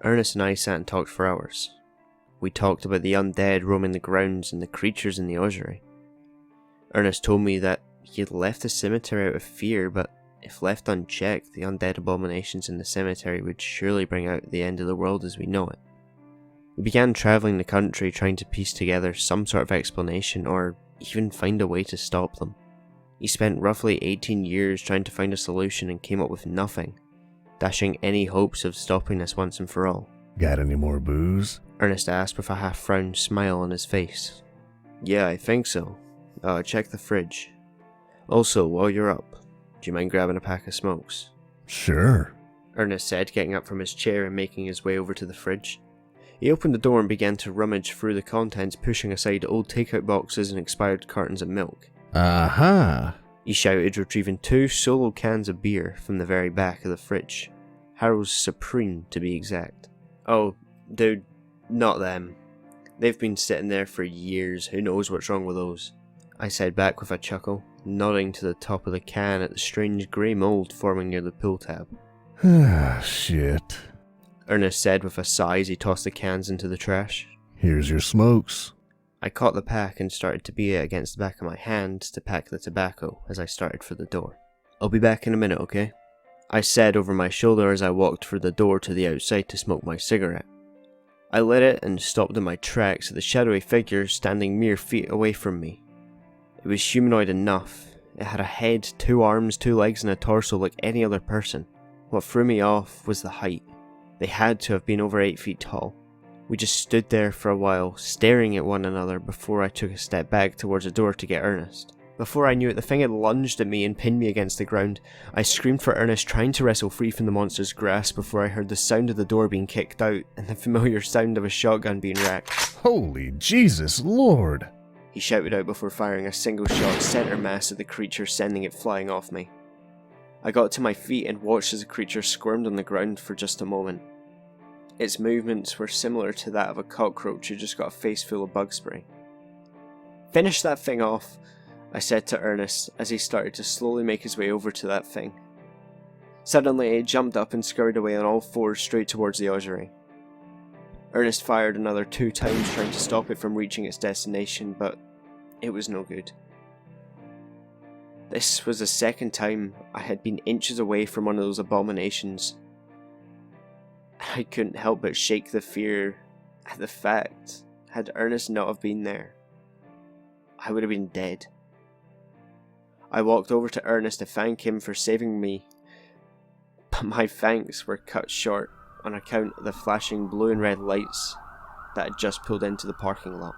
Ernest and I sat and talked for hours. We talked about the undead roaming the grounds and the creatures in the ossuary. Ernest told me that he had left the cemetery out of fear, but if left unchecked, the undead abominations in the cemetery would surely bring out the end of the world as we know it. He began travelling the country trying to piece together some sort of explanation or even find a way to stop them. He spent roughly 18 years trying to find a solution and came up with nothing, dashing any hopes of stopping this once and for all. Got any more booze? Ernest asked with a half-frown smile on his face. Yeah, I think so. Check the fridge. Also, while you're up, do you mind grabbing a pack of smokes? Sure, Ernest said, getting up from his chair and making his way over to the fridge. He opened the door and began to rummage through the contents, pushing aside old takeout boxes and expired cartons of milk. Aha! He shouted, retrieving 2 solo cans of beer from the very back of the fridge. Harrow's Supreme, to be exact. Oh, dude, not them. They've been sitting there for years, who knows what's wrong with those? I said back with a chuckle, nodding to the top of the can at the strange grey mould forming near the pull tab. Ah, shit. Ernest said with a sigh as he tossed the cans into the trash. Here's your smokes. I caught the pack and started to beat it against the back of my hand to pack the tobacco as I started for the door. I'll be back in a minute, okay? I said over my shoulder as I walked through the door to the outside to smoke my cigarette. I lit it and stopped in my tracks at the shadowy figure standing mere feet away from me. It was humanoid enough. It had a head, 2 arms, 2 legs and a torso like any other person. What threw me off was the height. They had to have been over 8 feet tall. We just stood there for a while, staring at one another before I took a step back towards the door to get Ernest. Before I knew it, the thing had lunged at me and pinned me against the ground. I screamed for Ernest, trying to wrestle free from the monster's grasp before I heard the sound of the door being kicked out and the familiar sound of a shotgun being racked. Holy Jesus Lord! He shouted out before firing a single shot center mass at the creature, sending it flying off me. I got to my feet and watched as the creature squirmed on the ground for just a moment. Its movements were similar to that of a cockroach who just got a face full of bug spray. "Finish that thing off," I said to Ernest as he started to slowly make his way over to that thing. Suddenly he jumped up and scurried away on all 4 straight towards the ossuary. Ernest fired another 2 times trying to stop it from reaching its destination, but it was no good. This was the second time I had been inches away from one of those abominations. I couldn't help but shake the fear at the fact, had Ernest not have been there, I would have been dead. I walked over to Ernest to thank him for saving me, but my thanks were cut short on account of the flashing blue and red lights that had just pulled into the parking lot.